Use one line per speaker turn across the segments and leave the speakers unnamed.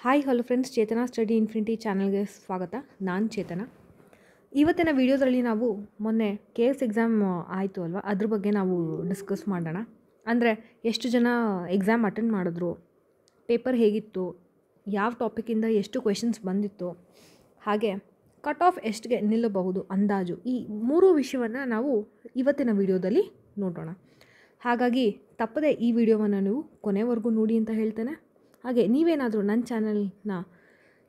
Hi hello friends, ಚೇತನ study infinity ಚಾನಲ್ಗೆ ಸ್ವಾಗತ. ನಾನು ಚೇತನ. ಇವತ್ತಿನ ವಿಡಿಯೋದಲ್ಲಿ ನಾವು ಮೊನ್ನೆ KS ಎಕ್ಸಾಮ್ ಆಯಿತು ಅಲ್ವಾ, ಅದ್ರ ಬಗ್ಗೆ ನಾವು ಡಿಸ್ಕಸ್ ಮಾಡೋಣ. ಅಂದರೆ ಎಷ್ಟು ಜನ ಎಕ್ಸಾಮ್ ಅಟೆಂಡ್ ಮಾಡಿದ್ರು, ಪೇಪರ್ ಹೇಗಿತ್ತು, ಯಾವ ಟಾಪಿಕಿಂದ ಎಷ್ಟು ಕ್ವೆಶನ್ಸ್ ಬಂದಿತ್ತು, ಹಾಗೆ ಕಟ್ ಆಫ್ ಎಷ್ಟಿಗೆ ನಿಲ್ಲಬಹುದು ಅಂದಾಜು, ಈ ಮೂರು ವಿಷಯವನ್ನು ನಾವು ಇವತ್ತಿನ ವಿಡಿಯೋದಲ್ಲಿ ನೋಡೋಣ. ಹಾಗಾಗಿ ತಪ್ಪದೆ ಈ ವಿಡಿಯೋವನ್ನು ನೀವು ಕೊನೆವರೆಗೂ ನೋಡಿ ಅಂತ ಹೇಳ್ತೇನೆ. ಹಾಗೆ ನೀವೇನಾದರೂ ನನ್ನ ಚಾನಲ್ನ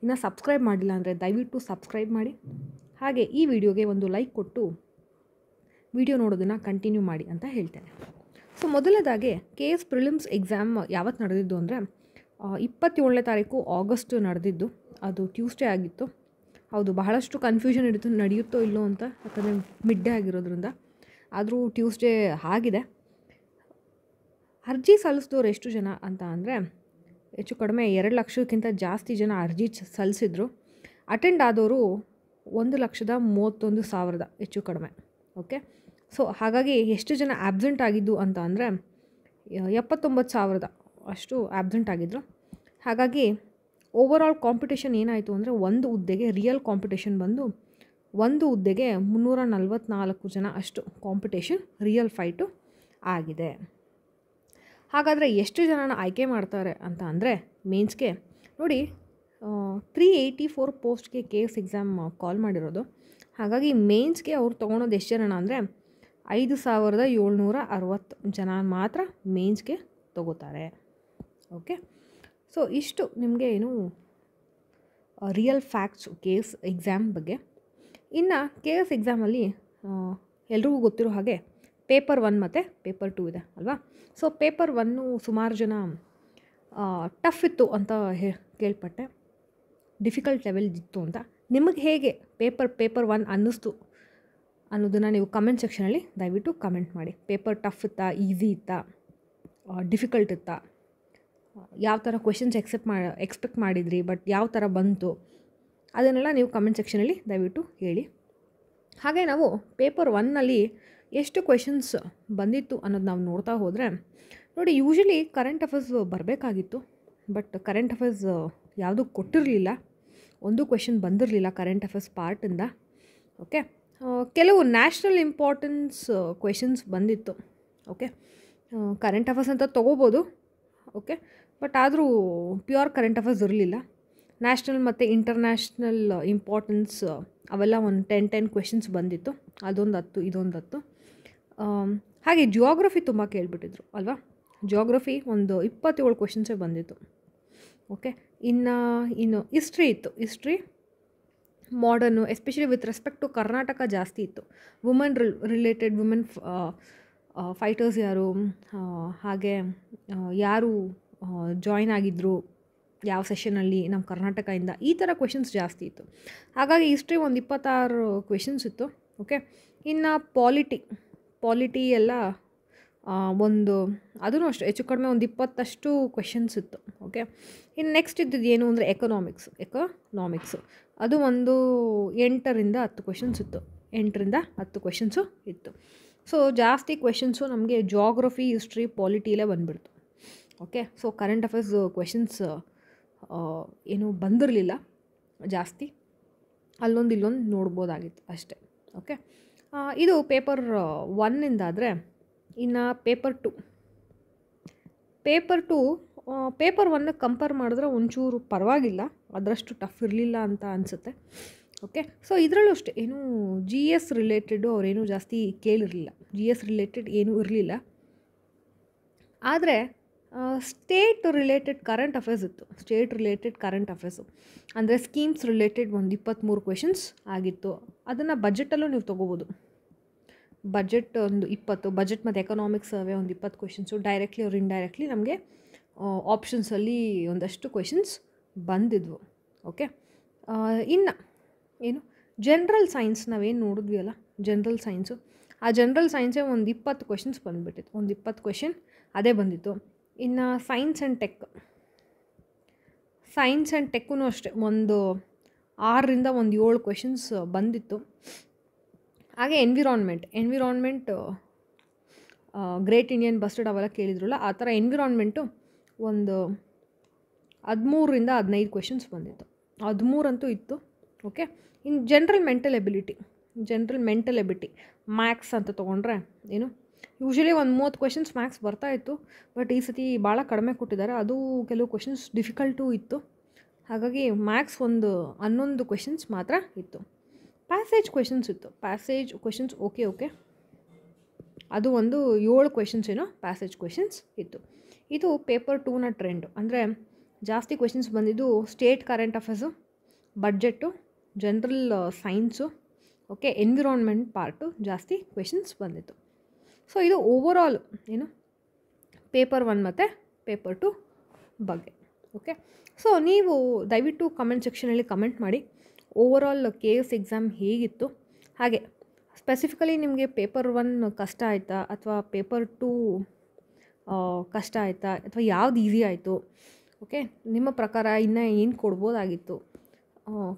ಇನ್ನೂ ಸಬ್ಸ್ಕ್ರೈಬ್ ಮಾಡಿಲ್ಲ ಅಂದರೆ ದಯವಿಟ್ಟು ಸಬ್ಸ್ಕ್ರೈಬ್ ಮಾಡಿ. ಹಾಗೆ ಈ ವಿಡಿಯೋಗೆ ಒಂದು ಲೈಕ್ ಕೊಟ್ಟು ವಿಡಿಯೋ ನೋಡೋದನ್ನು ಕಂಟಿನ್ಯೂ ಮಾಡಿ ಅಂತ ಹೇಳ್ತೇನೆ. ಸೊ ಮೊದಲನೇದಾಗಿ KS ಪ್ರಿಲಿಮ್ಸ್ ಎಕ್ಸಾಮ್ ಯಾವತ್ತು ನಡೆದಿದ್ದು ಅಂದರೆ 27ನೇ ತಾರೀಕು ಆಗಸ್ಟ್ ನಡೆದಿದ್ದು. ಅದು ಟ್ಯೂಸ್ಡೇ ಆಗಿತ್ತು. ಹೌದು, ಬಹಳಷ್ಟು ಕನ್ಫ್ಯೂಷನ್ ನಡೆಯುತ್ತೋ ಇಲ್ಲೋ ಅಂತ, ಯಾಕಂದರೆ ಮಿಡ್ ಡೇ ಆಗಿರೋದ್ರಿಂದ. ಆದರೂ ಟ್ಯೂಸ್ಡೇ ಆಗಿದೆ. ಅರ್ಜಿ ಸಲ್ಲಿಸಿದವ್ರು ಎಷ್ಟು ಜನ ಅಂತ ಅಂದರೆ ಹೆಚ್ಚು ಕಡಿಮೆ 2 ಲಕ್ಷಕ್ಕಿಂತ ಜಾಸ್ತಿ ಜನ ಅರ್ಜಿ ಸಲ್ಲಿಸಿದ್ರು. ಅಟೆಂಡ್ ಆದವರು 1,31,000 ಹೆಚ್ಚು ಕಡಿಮೆ. ಓಕೆ, ಸೊ ಹಾಗಾಗಿ ಎಷ್ಟು ಜನ ಆಬ್ಸೆಂಟ್ ಆಗಿದ್ದು ಅಂತ ಅಂದರೆ 79,000 ಅಷ್ಟು ಆಬ್ಸೆಂಟ್ ಆಗಿದ್ದರು. ಹಾಗಾಗಿ ಓವರಾಲ್ ಕಾಂಪಿಟೇಷನ್ ಏನಾಯಿತು ಅಂದರೆ, ಒಂದು ಹುದ್ದೆಗೆ ರಿಯಲ್ ಕಾಂಪಿಟೇಷನ್ ಬಂದು ಒಂದು ಹುದ್ದೆಗೆ 344 ಜನ ಅಷ್ಟು ಕಾಂಪಿಟೇಷನ್ ರಿಯಲ್ ಫೈಟು ಆಗಿದೆ. ಹಾಗಾದರೆ ಎಷ್ಟು ಜನನ ಆಯ್ಕೆ ಮಾಡ್ತಾರೆ ಅಂತ ಅಂದರೆ, ಮೇನ್ಸ್ಗೆ ನೋಡಿ 384 ಪೋಸ್ಟ್ಗೆ KS ಎಕ್ಸಾಮ್ ಕಾಲ್ ಮಾಡಿರೋದು. ಹಾಗಾಗಿ ಮೇನ್ಸ್ಗೆ ಅವ್ರು ತೊಗೊಳೋದು ಎಷ್ಟು ಜನ ಅಂದರೆ 5,760 ಜನ ಮಾತ್ರ ಮೇನ್ಸ್ಗೆ ತೊಗೋತಾರೆ. ಓಕೆ, ಸೊ ಇಷ್ಟು ನಿಮಗೆ ಏನು ರಿಯಲ್ ಫ್ಯಾಕ್ಟ್ಸು KS ಎಕ್ಸಾಮ್ ಬಗ್ಗೆ. ಇನ್ನು KS ಎಕ್ಸಾಮಲ್ಲಿ ಎಲ್ರಿಗೂ ಗೊತ್ತಿರೋ ಹಾಗೆ ಪೇಪರ್ 1 ಮತ್ತು ಪೇಪರ್ 2 ಇದೆ ಅಲ್ವಾ. ಸೊ ಪೇಪರ್ 1 ಸುಮಾರು ಜನ ಟಫ್ ಇತ್ತು ಅಂತ ಕೇಳ್ಪಟ್ಟೆ, ಡಿಫಿಕಲ್ಟ್ ಲೆವೆಲ್ ಇತ್ತು ಅಂತ. ನಿಮಗೆ ಹೇಗೆ ಪೇಪರ್ 1 ಅನ್ನಿಸ್ತು ಅನ್ನೋದನ್ನು ನೀವು ಕಮೆಂಟ್ ಸೆಕ್ಷನಲ್ಲಿ ದಯವಿಟ್ಟು ಕಮೆಂಟ್ ಮಾಡಿ. ಪೇಪರ್ ಟಫ್ ಇತ್ತಾ, ಈಸಿ ಇತ್ತಾ, ಡಿಫಿಕಲ್ಟ್ ಇತ್ತಾ, ಯಾವ ಥರ ಕ್ವೆಶನ್ಸ್ ಎಕ್ಸ್ಪೆಕ್ಟ್ ಮಾಡಿದ್ರಿ, ಬಟ್ ಯಾವ ಥರ ಬಂತು, ಅದನ್ನೆಲ್ಲ ನೀವು ಕಮೆಂಟ್ ಸೆಕ್ಷನಲ್ಲಿ ದಯವಿಟ್ಟು ಹೇಳಿ. ಹಾಗೆ ನಾವು ಪೇಪರ್ 1ನಲ್ಲಿ ಎಷ್ಟು ಕ್ವೆಶನ್ಸ್ ಬಂದಿತ್ತು ಅನ್ನೋದು ನಾವು ನೋಡ್ತಾ ಹೋದರೆ ನೋಡಿ, ಯೂಶ್ವಲಿ ಕರೆಂಟ್ ಅಫೇರ್ಸ್ ಬರಬೇಕಾಗಿತ್ತು, ಬಟ್ ಕರೆಂಟ್ ಅಫೇರ್ಸ್ ಯಾವುದೂ ಕೊಟ್ಟಿರಲಿಲ್ಲ. ಒಂದು ಕ್ವೆಶನ್ ಬಂದಿರಲಿಲ್ಲ ಕರೆಂಟ್ ಅಫೇರ್ಸ್ ಪಾರ್ಟಿಂದ. ಓಕೆ, ಕೆಲವು ನ್ಯಾಷನಲ್ ಇಂಪಾರ್ಟೆನ್ಸ್ ಕ್ವೆಶನ್ಸ್ ಬಂದಿತ್ತು. ಓಕೆ, ಕರೆಂಟ್ ಅಫೇರ್ಸ್ ಅಂತ ತೊಗೋಬೋದು. ಓಕೆ, ಬಟ್ ಆದರೂ ಪ್ಯೂರ್ ಕರೆಂಟ್ ಅಫೇರ್ಸ್ ಇರಲಿಲ್ಲ. ನ್ಯಾಷನಲ್ ಮತ್ತು ಇಂಟರ್ನ್ಯಾಷನಲ್ ಇಂಪಾರ್ಟೆನ್ಸ್ ಅವೆಲ್ಲ ಒಂದು 10 ಕ್ವೆಶನ್ಸ್ ಬಂದಿತ್ತು. ಅದೊಂದು 10, ಇದೊಂದು 10. ಹಾಗೆ ಜಿಯೋಗ್ರಫಿ ತುಂಬ ಕೇಳಿಬಿಟ್ಟಿದ್ರು ಅಲ್ವಾ. ಜಿಯೋಗ್ರಫಿ ಒಂದು 27 ಕ್ವೆಶನ್ಸೇ ಬಂದಿತ್ತು. ಓಕೆ, ಇನ್ನು ಹಿಸ್ಟ್ರಿ ಇತ್ತು. History modern, especially with respect to Karnataka ಜಾಸ್ತಿ ಇತ್ತು. ವುಮೆನ್ ರಿಲೇಟೆಡ್, ವುಮೆನ್ ಫೈಟರ್ಸ್ ಯಾರು, ಹಾಗೆ ಯಾರು ಜಾಯ್ನ್ ಆಗಿದ್ದರು ಯಾವ ಸೆಷನಲ್ಲಿ ನಮ್ಮ ಕರ್ನಾಟಕದಿಂದ, ಈ ಥರ ಕ್ವೆಶನ್ಸ್ ಜಾಸ್ತಿ ಇತ್ತು. ಹಾಗಾಗಿ ಹಿಸ್ಟ್ರಿ ಒಂದು 26 ಕ್ವೆಶನ್ಸ್ ಇತ್ತು. ಓಕೆ, ಇನ್ನು ಪಾಲಿಟಿ ಎಲ್ಲ ಒಂದು ಅದೂ ಅಷ್ಟೇ ಹೆಚ್ಚು ಕಡಿಮೆ ಒಂದು 20 ಕ್ವೆಶನ್ಸ್ ಇತ್ತು. ಓಕೆ, ಇನ್ನು ನೆಕ್ಸ್ಟ್ ಇದ್ದಿದ್ದು ಏನು ಅಂದರೆ ಎಕನಾಮಿಕ್ಸು. ಅದು ಒಂದು 8ರಿಂದ 10 ಕ್ವೆಶನ್ಸ್ ಇತ್ತು. 8ರಿಂದ 10 ಕ್ವೆಶನ್ಸು ಇತ್ತು. ಸೊ ಜಾಸ್ತಿ ಕ್ವೆಶನ್ಸು ನಮಗೆ ಜಿಯೋಗ್ರಫಿ, ಹಿಸ್ಟ್ರಿ, ಪಾಲಿಟಿಯಲ್ಲೇ ಬಂದುಬಿಡ್ತು. Okay, so current affairs questions ಏನೂ ಬಂದಿರಲಿಲ್ಲ ಜಾಸ್ತಿ. ಅಲ್ಲೊಂದು ಇಲ್ಲೊಂದು ನೋಡ್ಬೋದಾಗಿತ್ತು ಅಷ್ಟೇ. ಓಕೆ, ಇದು ಪೇಪರ್ 1ಇಂದಾದರೆ. ಇನ್ನು ಪೇಪರ್ 2, ಪೇಪರ್ 1 ಕಂಪೇರ್ ಮಾಡಿದ್ರೆ ಒಂಚೂರು ಪರವಾಗಿಲ್ಲ, ಅದರಷ್ಟು ಟಫ್ ಇರಲಿಲ್ಲ ಅಂತ ಅನಿಸುತ್ತೆ. ಓಕೆ, ಸೊ ಇದರಲ್ಲೂ ಅಷ್ಟೇ ಏನೂ GS ರಿಲೇಟೆಡು ಅವರೇನೂ ಜಾಸ್ತಿ ಕೇಳಿರಲಿಲ್ಲ. GS ರಿಲೇಟೆಡ್ ಏನೂ ಇರಲಿಲ್ಲ. ಆದರೆ ಸ್ಟೇಟ್ ರಿಲೇಟೆಡ್ ಕರೆಂಟ್ ಅಫೇರ್ಸ್ ಇತ್ತು. ಸ್ಟೇಟ್ ರಿಲೇಟೆಡ್ ಕರೆಂಟ್ ಅಫೇರ್ಸು ಅಂದರೆ ಸ್ಕೀಮ್ಸ್ ರಿಲೇಟೆಡ್ ಒಂದು 23 ಕ್ವೆಶನ್ಸ್ ಆಗಿತ್ತು. ಅದನ್ನು ಬಜೆಟಲ್ಲೂ ನೀವು ತೊಗೋಬೋದು. ಬಜೆಟ್ ಒಂದು 20, ಬಜೆಟ್ ಮತ್ತು ಎಕನಾಮಿಕ್ಸ್ ಅವೇ ಒಂದು 20 ಕ್ವೆಶನ್ಸು. ಡೈರೆಕ್ಟ್ಲಿ ಅವ್ರು ಇಂಡೈರೆಕ್ಟ್ಲಿ ನಮಗೆ ಆಪ್ಷನ್ಸಲ್ಲಿ ಒಂದಷ್ಟು ಕ್ವೆಶನ್ಸ್ ಬಂದಿದ್ವು. ಓಕೆ, ಇನ್ನು ಏನು ಜನರಲ್ ಸೈನ್ಸ್ ನಾವೇನು ನೋಡಿದ್ವಿ ಅಲ್ಲ, ಜನರಲ್ ಸೈನ್ಸು, ಆ ಜನರಲ್ ಸೈನ್ಸೇ ಒಂದು 20 ಕ್ವೆಶನ್ಸ್ ಬಂದುಬಿಟ್ಟಿತ್ತು. ಒಂದು 20 ಕ್ವೆಶನ್ ಅದೇ ಬಂದಿತ್ತು. ಇನ್ನು ಸೈನ್ಸ್ ಆ್ಯಂಡ್ ಟೆಕ್ಕೂ ಅಷ್ಟೇ ಒಂದು 6ರಿಂದ ಒಂದು 7 ಕ್ವೆಶನ್ಸ್ ಬಂದಿತ್ತು. ಹಾಗೆ ಎನ್ವಿರಾನ್ಮೆಂಟ್ ಗ್ರೇಟ್ ಇಂಡಿಯನ್ ಬಸ್ಟರ್ಡ್ ಅವೆಲ್ಲ ಕೇಳಿದ್ರಲ್ಲ, ಆ ಥರ ಎನ್ವಿರಾನ್ಮೆಂಟು ಒಂದು 13ರಿಂದ 15 ಕ್ವೆಶನ್ಸ್ ಬಂದಿತ್ತು. 13 ಅಂತೂ ಇತ್ತು. ಓಕೆ, ಇನ್ನು ಜನರಲ್ ಮೆಂಟಲ್ ಎಬಿಲಿಟಿ ಮ್ಯಾಕ್ಸ್ ಅಂತ ತೊಗೊಂಡ್ರೆ ಏನು ಯೂಶ್ವಲಿ ಒಂದು 30 ಕ್ವೆಶನ್ಸ್ ಮ್ಯಾಕ್ಸ್ ಬರ್ತಾಯಿತ್ತು. ಬಟ್ ಈ ಸತಿ ಭಾಳ ಕಡಿಮೆ ಕೊಟ್ಟಿದ್ದಾರೆ. ಅದು ಕೆಲವು ಕ್ವೆಶನ್ಸ್ ಡಿಫಿಕಲ್ಟೂ ಇತ್ತು. ಹಾಗಾಗಿ ಮ್ಯಾಕ್ಸ್ ಒಂದು 11 ಕ್ವೆಶನ್ಸ್ ಮಾತ್ರ ಇತ್ತು. ಪ್ಯಾಸೇಜ್ ಕ್ವೆಶನ್ಸ್ ಇತ್ತು. ಪ್ಯಾಸೇಜ್ ಕ್ವೆಶನ್ಸ್ ಓಕೆ ಅದು ಒಂದು 7 ಕ್ವೆಶನ್ಸ್ ಏನೋ ಪ್ಯಾಸೇಜ್ ಕ್ವೆಶನ್ಸ್ ಇತ್ತು. ಇದು ಪೇಪರ್ 2ನ ಟ್ರೆಂಡು. ಅಂದರೆ ಜಾಸ್ತಿ ಕ್ವೆಶನ್ಸ್ ಬಂದಿದ್ದು state current affairs, budget, general science, okay, environment part ಜಾಸ್ತಿ ಕ್ವೆಶನ್ಸ್ ಬಂದಿತ್ತು. ಸೊ ಇದು ಓವರಾಲ್ ಏನು ಪೇಪರ್ 1 ಮತ್ತು ಪೇಪರ್ 2 ಬಗ್ಗೆ. ಓಕೆ, ಸೊ ನೀವು ದಯವಿಟ್ಟು ಕಮೆಂಟ್ ಸೆಕ್ಷನಲ್ಲಿ ಕಮೆಂಟ್ ಮಾಡಿ ಓವರಾಲ್ KS ಎಕ್ಸಾಮ್ ಹೇಗಿತ್ತು, ಹಾಗೆ ಸ್ಪೆಸಿಫಿಕಲಿ ನಿಮಗೆ ಪೇಪರ್ 1 ಕಷ್ಟ ಆಯಿತಾ ಅಥವಾ ಪೇಪರ್ 2 ಕಷ್ಟ ಆಯಿತಾ ಅಥವಾ ಯಾವ್ದು ಈಸಿ ಆಯಿತು, ಓಕೆ, ನಿಮ್ಮ ಪ್ರಕಾರ ಇನ್ನೂ ಏನು ಕೊಡ್ಬೋದಾಗಿತ್ತು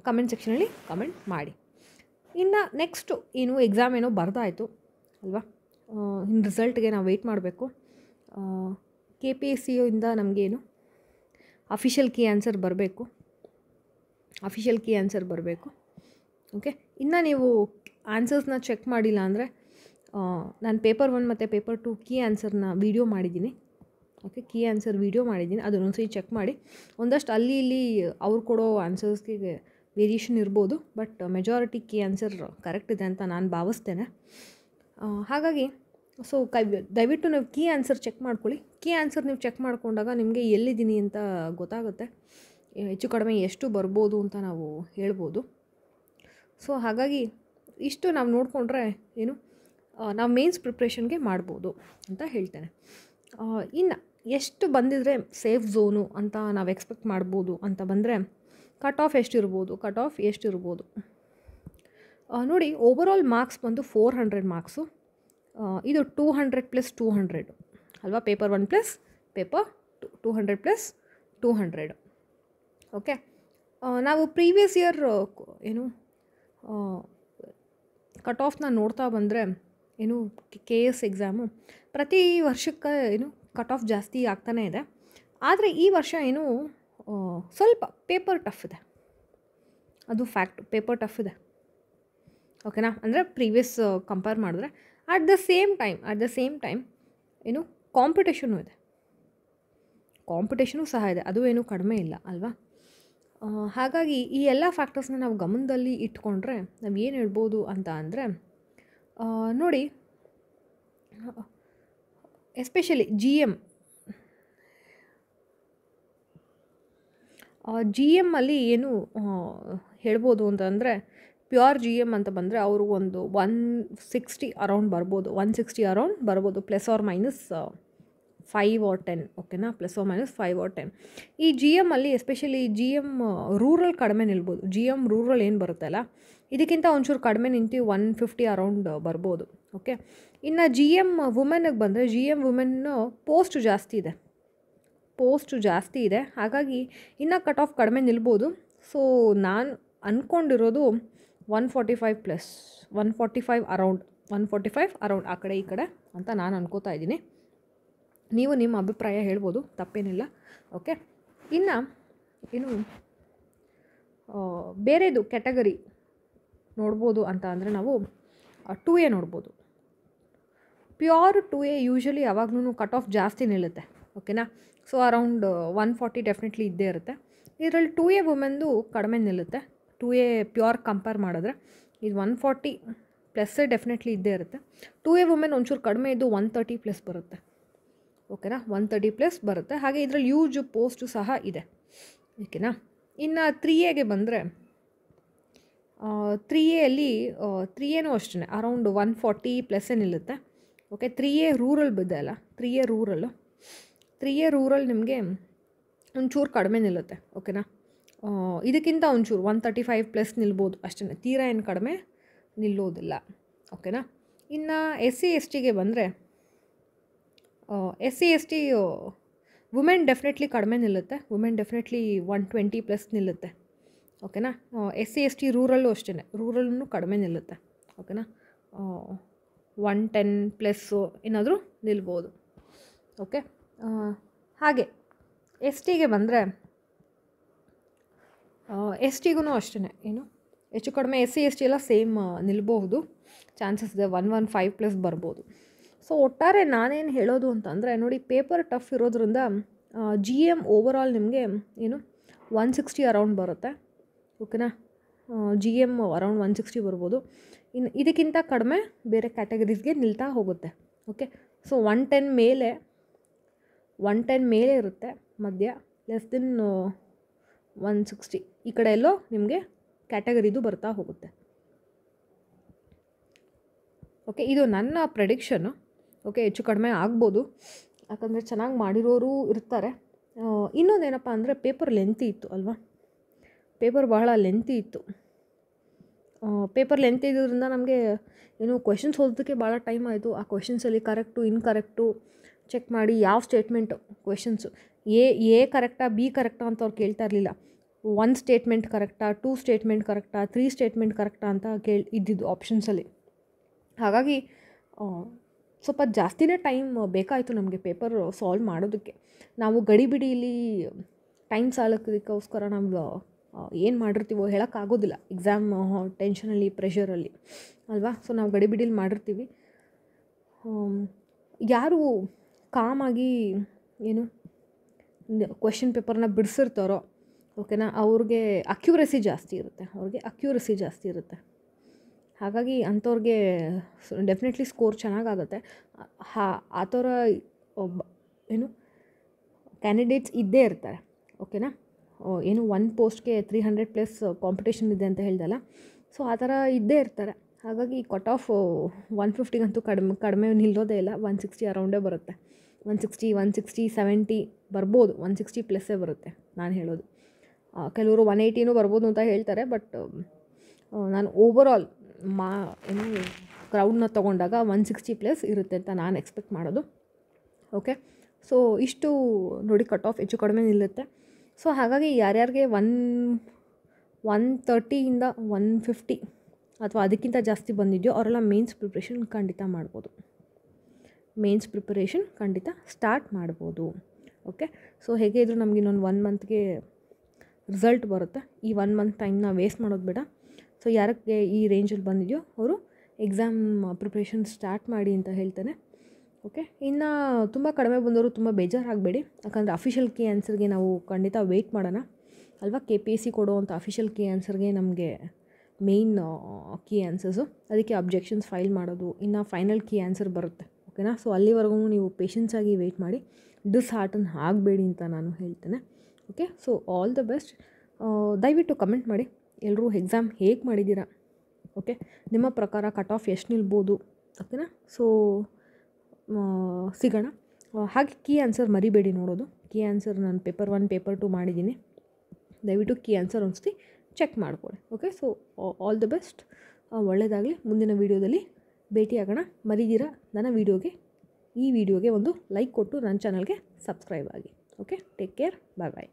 ಕಮೆಂಟ್ ಸೆಕ್ಷನಲ್ಲಿ ಕಮೆಂಟ್ ಮಾಡಿ. ಇನ್ನು ನೆಕ್ಸ್ಟು ಏನು ಎಕ್ಸಾಮ್ ಏನೋ ಬರ್ದಾಯಿತು ಅಲ್ವಾ, ಇನ್ನು ರಿಸಲ್ಟ್ಗೆ ನಾವು ವೆಯ್ಟ್ ಮಾಡಬೇಕು. KPSCಯಿಂದ ನಮಗೇನು ಅಫಿಷಿಯಲ್ ಕೀ ಆನ್ಸರ್ ಬರಬೇಕು. ಓಕೆ, ಇನ್ನು ನೀವು ಆನ್ಸರ್ಸ್ನ ಚೆಕ್ ಮಾಡಿಲ್ಲ ಅಂದರೆ ನಾನು ಪೇಪರ್ 1 ಮತ್ತು ಪೇಪರ್ 2 ಕೀ ಆನ್ಸರ್ನ ವೀಡಿಯೋ ಮಾಡಿದ್ದೀನಿ. ಓಕೆ, ಕೀ ಆನ್ಸರ್ ವೀಡಿಯೋ ಮಾಡಿದ್ದೀನಿ, ಅದನ್ನೊಂದ್ಸರಿ ಚೆಕ್ ಮಾಡಿ. ಒಂದಷ್ಟು ಅಲ್ಲಿ ಇಲ್ಲಿ ಅವ್ರು ಕೊಡೋ ಆನ್ಸರ್ಸ್ಗೆ ವೇರಿಯೇಷನ್ ಇರ್ಬೋದು, but majority key answer correct ಇದೆ ಅಂತ ನಾನು ಭಾವಿಸ್ತೇನೆ. ಹಾಗಾಗಿ ಸೊ ದಯವಿಟ್ಟು ನೀವು ಕೀ ಆನ್ಸರ್ ಚೆಕ್ ಮಾಡ್ಕೊಳ್ಳಿ. ಕೀ ಆನ್ಸರ್ ನೀವು ಚೆಕ್ ಮಾಡಿಕೊಂಡಾಗ ನಿಮಗೆ ಎಲ್ಲಿದ್ದೀನಿ ಅಂತ ಗೊತ್ತಾಗುತ್ತೆ, ಹೆಚ್ಚು ಕಡಿಮೆ ಎಷ್ಟು ಬರ್ಬೋದು ಅಂತ ನಾವು ಹೇಳ್ಬೋದು. ಸೊ ಹಾಗಾಗಿ ಇಷ್ಟು ನಾವು ನೋಡಿಕೊಂಡ್ರೆ ಏನು ನಾವು ಮೇನ್ಸ್ ಪ್ರಿಪ್ರೇಷನ್ಗೆ ಮಾಡ್ಬೋದು ಅಂತ ಹೇಳ್ತೇನೆ. ಇನ್ನು ಎಷ್ಟು ಬಂದಿದ್ರೆ ಸೇಫ್ ಝೋನು ಅಂತ ನಾವು ಎಕ್ಸ್ಪೆಕ್ಟ್ ಮಾಡ್ಬೋದು ಅಂತ ಬಂದರೆ ಕಟ್ ಆಫ್ ಎಷ್ಟಿರ್ಬೋದು ನೋಡಿ. ಓವರಾಲ್ ಮಾರ್ಕ್ಸ್ ಬಂದು 400 ಮಾರ್ಕ್ಸು. ಇದು 200 + 200 ಅಲ್ವಾ, ಪೇಪರ್ 1 + ಪೇಪರ್ 2 200 + 200. ಓಕೆ, ನಾವು ಪ್ರೀವಿಯಸ್ ಇಯರ್ ಏನು ಕಟ್ ಆಫ್ನ ನೋಡ್ತಾ ಬಂದರೆ ಏನು KS ಎಕ್ಸಾಮು ಪ್ರತಿ ವರ್ಷಕ್ಕೆ ಏನು ಕಟ್ ಆಫ್ ಜಾಸ್ತಿ ಆಗ್ತಾನೇ ಇದೆ. ಆದರೆ ಈ ವರ್ಷ ಏನು ಸ್ವಲ್ಪ ಪೇಪರ್ ಟಫ್ ಇದೆ, ಅದು ಫ್ಯಾಕ್ಟ್. ಪೇಪರ್ ಟಫ್ ಇದೆ, ಓಕೆನಾ. ಅಂದರೆ ಪ್ರೀವಿಯಸ್ ಕಂಪೇರ್ ಮಾಡಿದ್ರೆ ಅಟ್ ದ ಸೇಮ್ ಟೈಮ್ ಏನು ಕಾಂಪಿಟೇಷನು ಸಹ ಇದೆ, ಅದು ಏನೂ ಕಡಿಮೆ ಇಲ್ಲ ಅಲ್ವಾ. ಹಾಗಾಗಿ ಈ ಎಲ್ಲ ಫ್ಯಾಕ್ಟರ್ಸ್ನ ನಾವು ಗಮನದಲ್ಲಿ ಇಟ್ಕೊಂಡ್ರೆ ನಾವು ಏನು ಹೇಳ್ಬೋದು ಅಂತ ಅಂದರೆ ನೋಡಿ, ಎಸ್ಪೆಷಲಿ ಜಿ ಎಮ್ಮಲ್ಲಿ ಏನು ಹೇಳ್ಬೋದು ಅಂತಂದರೆ ಪ್ಯೂರ್ GM ಅಂತ ಬಂದರೆ ಅವರು ಒಂದು 160 ಅರೌಂಡ್ ಬರ್ಬೋದು, +or -5 or 10. ಓಕೆನಾ, +or -5 or 10. ಈ GMಲ್ಲಿ ಎಸ್ಪೆಷಲಿ GM ರೂರಲ್ ಕಡಿಮೆ ನಿಲ್ಬೋದು. GM ರೂರಲ್ ಏನು ಬರುತ್ತಲ್ಲ ಇದಕ್ಕಿಂತ ಒಂಚೂರು ಕಡಿಮೆ ನಿಂತು 150 ಅರೌಂಡ್ ಬರ್ಬೋದು. ಓಕೆ, ಇನ್ನು GM ವುಮೆನ್ಗೆ ಬಂದರೆ GM ವುಮೆನ್ನು ಪೋಸ್ಟ್ ಜಾಸ್ತಿ ಇದೆ, ಹಾಗಾಗಿ ಇನ್ನೂ ಕಟ್ ಆಫ್ ಕಡಿಮೆ ನಿಲ್ಬೋದು. ಸೊ ನಾನು ಅಂದ್ಕೊಂಡಿರೋದು 145 ಅರೌಂಡ್ ಆ ಕಡೆ ಈ ಕಡೆ ಅಂತ ನಾನು ಅನ್ಕೋತಾ ಇದ್ದೀನಿ. ನೀವು ನಿಮ್ಮ ಅಭಿಪ್ರಾಯ ಹೇಳ್ಬೋದು, ತಪ್ಪೇನಿಲ್ಲ. ಓಕೆ, ಇನ್ನು ಏನು ಬೇರೆದು ಕ್ಯಾಟಗರಿ ನೋಡ್ಬೋದು ಅಂತ ಅಂದರೆ ನಾವು 2A ನೋಡ್ಬೋದು. ಪ್ಯೂರ್ 2A ಯೂಶ್ವಲಿ ಯಾವಾಗ್ಲೂ ಕಟ್ ಆಫ್ ಜಾಸ್ತಿ ನಿಲ್ಲುತ್ತೆ, ಓಕೆನಾ. ಸೊ ಅರೌಂಡ್ 140 ಡೆಫಿನೆಟ್ಲಿ ಇದ್ದೇ ಇರುತ್ತೆ. ಇದರಲ್ಲಿ 2A ವುಮೆನ್ದು ಕಡಿಮೆ ನಿಲ್ಲುತ್ತೆ. 2A ಪ್ಯೂರ್ ಕಂಪೇರ್ ಮಾಡಿದ್ರೆ ಇದು 140+ ಡೆಫಿನೆಟ್ಲಿ ಇದ್ದೇ ಇರುತ್ತೆ. 2A ವುಮೆನ್ ಒಂಚೂರು ಕಡಿಮೆ ಇದ್ದು 130+ ಬರುತ್ತೆ, ಓಕೆನಾ, 130+ ಬರುತ್ತೆ. ಹಾಗೆ ಇದರಲ್ಲಿ ಯೂಜ್ ಪೋಸ್ಟು ಸಹ ಇದೆ, ಓಕೆನಾ. ಇನ್ನು 3Aಗೆ ಬಂದರೆ 3Aಯಲ್ಲಿ 3Aನೂ ಅಷ್ಟೇ ಅರೌಂಡ್ 140+ ನಿಲ್ಲುತ್ತೆ. Okay, 3A rural ಬಿದ್ದಲ್ಲ, 3A rural ನಿಮಗೆ ಒಂಚೂರು ಕಡಿಮೆ ನಿಲ್ಲುತ್ತೆ, ಓಕೆನಾ. ಇದಕ್ಕಿಂತ ಒಂಚೂರು 135+ ನಿಲ್ಬೋದು ಅಷ್ಟೇ, ತೀರಾ ಏನು ಕಡಿಮೆ ನಿಲ್ಲೋದಿಲ್ಲ, ಓಕೆನಾ. ಇನ್ನು SC/STಗೆ ಬಂದರೆ SC/ST ವುಮೆನ್ ಡೆಫಿನೆಟ್ಲಿ ಕಡಿಮೆ ನಿಲ್ಲುತ್ತೆ, 120+ ನಿಲ್ಲುತ್ತೆ, ಓಕೆನಾ. SC/ST ರೂರಲ್ಲು ಅಷ್ಟೇ, ರೂರಲ್ನು ಕಡಿಮೆ ನಿಲ್ಲುತ್ತೆ, ಓಕೆನಾ. 110+ ಏನಾದರೂ ನಿಲ್ಬೋದು, ಓಕೆ. ಹಾಗೆ STಗೆ ಬಂದರೆ ಎಸ್ ಟಿಗೂ ಅಷ್ಟೇ, ಏನು ಹೆಚ್ಚು ಕಡಿಮೆ ಎಸ್ ಸಿ ಎಸ್ ಟಿ ಎಲ್ಲ ಸೇಮ್ ನಿಲ್ಬಹುದು, ಚಾನ್ಸಸ್ ಇದೆ 115 + ಬರ್ಬೋದು. ಸೊ ಒಟ್ಟಾರೆ ನಾನೇನು ಹೇಳೋದು ಅಂತಂದರೆ ನೋಡಿ, ಪೇಪರ್ ಟಫ್ ಇರೋದ್ರಿಂದ ಜಿ ಎಮ್ ಓವರಾಲ್ ನಿಮಗೆ ಏನು 160 ಅರೌಂಡ್ ಬರುತ್ತೆ. ಓಕೆನಾ, ಜಿ ಎಮ್ ಅರೌಂಡ್ 160 ಬರ್ಬೋದು. ಇನ್ನು ಇದಕ್ಕಿಂತ ಕಡಿಮೆ ಬೇರೆ ಕ್ಯಾಟಗರೀಸ್ಗೆ ನಿಲ್ತಾ ಹೋಗುತ್ತೆ. ಓಕೆ, ಸೊ 110 ಮೇಲೆ ಇರುತ್ತೆ ಮಧ್ಯ, ಲೆಸ್ ದೆನ್ 160 ಈ ಕಡೆ ಎಲ್ಲೋ ನಿಮಗೆ ಕ್ಯಾಟಗರಿದು ಬರ್ತಾ ಹೋಗುತ್ತೆ. ಓಕೆ, ಇದು ನನ್ನ ಪ್ರೆಡಿಕ್ಷನ್ನು. ಓಕೆ, ಹೆಚ್ಚು ಕಡಿಮೆ ಆಗ್ಬೋದು, ಯಾಕಂದರೆ ಚೆನ್ನಾಗಿ ಮಾಡಿರೋರು ಇರ್ತಾರೆ. ಇನ್ನೊಂದೇನಪ್ಪ ಅಂದರೆ ಪೇಪರ್ ಲೆಂತಿ ಇತ್ತು ಅಲ್ವಾ, ಪೇಪರ್ ಬಹಳ ಲೆಂತಿ ಇತ್ತು. ಪೇಪರ್ ಲೆಂತ್ ಇರೋದ್ರಿಂದ ನಮಗೆ ಏನು ಕ್ವೆಶನ್ಸ್ ಓದೋದಕ್ಕೆ ಭಾಳ ಟೈಮ್ ಆಯಿತು. ಆ ಕ್ವೆಶನ್ಸಲ್ಲಿ ಕರೆಕ್ಟು ಇನ್ಕರೆಕ್ಟು ಚೆಕ್ ಮಾಡಿ ಯಾವ ಸ್ಟೇಟ್ಮೆಂಟು ಕ್ವೆಶನ್ಸು ಎ ಕರೆಕ್ಟಾ ಬಿ ಕರೆಕ್ಟಾ ಅಂತ ಅವ್ರು ಕೇಳ್ತಾ ಇರಲಿಲ್ಲ. 1 ಸ್ಟೇಟ್ಮೆಂಟ್ ಕರೆಕ್ಟಾ, 2 ಸ್ಟೇಟ್ಮೆಂಟ್ ಕರೆಕ್ಟಾ, 3 ಸ್ಟೇಟ್ಮೆಂಟ್ ಕರೆಕ್ಟಾ ಅಂತ ಇದ್ದಿದ್ದು ಆಪ್ಷನ್ಸಲ್ಲಿ. ಹಾಗಾಗಿ ಸ್ವಲ್ಪ ಜಾಸ್ತಿನೇ ಟೈಮ್ ಬೇಕಾಯಿತು ನಮಗೆ ಪೇಪರ್ ಸಾಲ್ವ್ ಮಾಡೋದಕ್ಕೆ. ನಾವು ಗಡಿಬಿಡಿಯಲ್ಲಿ ಟೈಮ್ ಸಾಲೋದಕ್ಕೋಸ್ಕರ ನಾವು ಏನು ಮಾಡಿರ್ತೀವೋ ಹೇಳೋಕ್ಕಾಗೋದಿಲ್ಲ, ಎಕ್ಸಾಮ್ ಟೆನ್ಷನಲ್ಲಿ ಪ್ರೆಷರಲ್ಲಿ ಅಲ್ವಾ. ಸೊ ನಾವು ಗಡಿಬಿಡಿಲಿ ಮಾಡಿರ್ತೀವಿ. ಯಾರು ಕಾಮಾಗಿ ಏನು ಕ್ವೆಶನ್ ಪೇಪರ್ನ ಬಿಡಿಸಿರ್ತಾರೋ ಓಕೆನಾ, ಅವ್ರಿಗೆ ಅಕ್ಯುರಸಿ ಜಾಸ್ತಿ ಇರುತ್ತೆ. ಹಾಗಾಗಿ ಅಂಥವ್ರಿಗೆ ಡೆಫಿನೆಟ್ಲಿ ಸ್ಕೋರ್ ಚೆನ್ನಾಗಾಗುತ್ತೆ. ಆ ಥರ ಏನು ಕ್ಯಾಂಡಿಡೇಟ್ಸ್ ಇದ್ದೇ ಇರ್ತಾರೆ. ಓಕೆನಾ, ಏನು 1 ಪೋಸ್ಟ್ಗೆ 300+ ಕಾಂಪಿಟೇಷನ್ ಇದೆ ಅಂತ ಹೇಳ್ದಲ್ಲ, ಸೊ ಆ ಥರ ಇದ್ದೇ ಇರ್ತಾರೆ. ಹಾಗಾಗಿ ಕಟ್ ಆಫ್ 150ಗಂತೂ ಕಡಿಮೆ ನಿಲ್ಲೋದೇ ಇಲ್ಲ, 160 ಅರೌಂಡೇ ಬರುತ್ತೆ. 160, 70 ಬರ್ಬೋದು, 160+ ಬರುತ್ತೆ ನಾನು ಹೇಳೋದು. ಕೆಲವರು 180 ಬರ್ಬೋದು ಅಂತ ಹೇಳ್ತಾರೆ, ಬಟ್ ನಾನು ಓವರಾಲ್ ಏನು ಕ್ರೌಡ್ನ ತೊಗೊಂಡಾಗ 160+ ಇರುತ್ತೆ ಅಂತ ನಾನು ಎಕ್ಸ್ಪೆಕ್ಟ್ ಮಾಡೋದು. ಓಕೆ, ಸೊ ಇಷ್ಟು ನೋಡಿ ಕಟ್ ಆಫ್ ಹೆಚ್ಚು ಕಡಿಮೆ ನಿಲ್ಲುತ್ತೆ. ಸೊ ಹಾಗಾಗಿ ಯಾರ್ಯಾರಿಗೆ 130ಇಂದ 150 ಅಥವಾ ಅದಕ್ಕಿಂತ ಜಾಸ್ತಿ ಬಂದಿದೆಯೋ ಅವರೆಲ್ಲ ಮೇನ್ಸ್ ಪ್ರಿಪ್ರೇಷನ್ ಖಂಡಿತ ಸ್ಟಾರ್ಟ್ ಮಾಡ್ಬೋದು. ಓಕೆ, ಸೊ ಹೇಗೆ ಇದ್ರೂ ನಮ್ಗೆ ಇನ್ನೊಂದು 1 ಮಂತ್ಗೆ ರಿಸಲ್ಟ್ ಬರುತ್ತೆ. ಈ 1 ಮಂತ್ ಟೈಮ್ನ ವೇಸ್ಟ್ ಮಾಡೋದು ಬೇಡ. ಸೊ ಯಾರಿಗೆ ಈ ರೇಂಜಲ್ಲಿ ಬಂದಿದೆಯೋ ಅವರು ಎಕ್ಸಾಮ್ ಪ್ರಿಪ್ರೇಷನ್ ಸ್ಟಾರ್ಟ್ ಮಾಡಿ ಅಂತ ಹೇಳ್ತೇನೆ. ಓಕೆ, ಇನ್ನು ತುಂಬ ಕಡಿಮೆ ಬಂದವರು ತುಂಬ ಬೇಜಾರಾಗಬೇಡಿ, ಯಾಕಂದರೆ ಅಫಿಷಿಯಲ್ ಕೀ ಆನ್ಸರ್ಗೆ ನಾವು ಖಂಡಿತ ವೆಯ್ಟ್ ಮಾಡೋಣ ಅಲ್ವಾ. KPSC ಕೊಡುವಂಥ ಅಫಿಷಿಯಲ್ ಕೀ ಆನ್ಸರ್ಗೆ ನಮಗೆ ಮೇಯ್ನ್ ಕೀ ಆನ್ಸರ್ಸು, ಅದಕ್ಕೆ ಅಬ್ಜೆಕ್ಷನ್ಸ್ ಫೈಲ್ ಮಾಡೋದು, ಇನ್ನು ಫೈನಲ್ ಕೀ ಆನ್ಸರ್ ಬರುತ್ತೆ. ಓಕೆನಾ, ಸೊ ಅಲ್ಲಿವರೆಗೂ ನೀವು ಪೇಷನ್ಸಾಗಿ ವೆಯ್ಟ್ ಮಾಡಿ, ಡಿಸ್ಹಾರ್ಟನ್ ಆಗಬೇಡಿ ಅಂತ ನಾನು ಹೇಳ್ತೇನೆ. Okay, so all the best. ದಯವಿಟ್ಟು ಕಮೆಂಟ್ ಮಾಡಿ ಎಲ್ಲರೂ ಎಕ್ಸಾಮ್ ಹೇಗೆ ಮಾಡಿದ್ದೀರಾ. ಓಕೆ, ನಿಮ್ಮ ಪ್ರಕಾರ ಕಟ್ ಆಫ್ ಎಷ್ಟು ನಿಲ್ಬೋದು. ಓಕೆನಾ, ಸೊ ಸಿಗೋಣ. ಹಾಗೆ ಕೀ ಆನ್ಸರ್ ಮರಿಬೇಡಿ ನೋಡೋದು. ಕೀ ಆನ್ಸರ್ ನಾನು ಪೇಪರ್ 1 ಪೇಪರ್ 2 ಮಾಡಿದ್ದೀನಿ, ದಯವಿಟ್ಟು ಕೀ ಆನ್ಸರ್ ಒಂದ್ಸತಿ ಚೆಕ್ ಮಾಡ್ಕೊಳ್ಳಿ. Okay, so all the best, ಒಳ್ಳೆಯದಾಗಲಿ. ಮುಂದಿನ ವೀಡಿಯೋದಲ್ಲಿ ಭೇಟಿಯಾಗೋಣ. ಮರಿದಿರ ಈ ವಿಡಿಯೋಗೆ ಒಂದು ಲೈಕ್ ಕೊಟ್ಟು ನನ್ನ ಚಾನಲ್ಗೆ ಸಬ್ಸ್ಕ್ರೈಬ್ ಆಗಿ. ಓಕೆ, ಟೇಕ್ ಕೇರ್, ಬಾಯ್.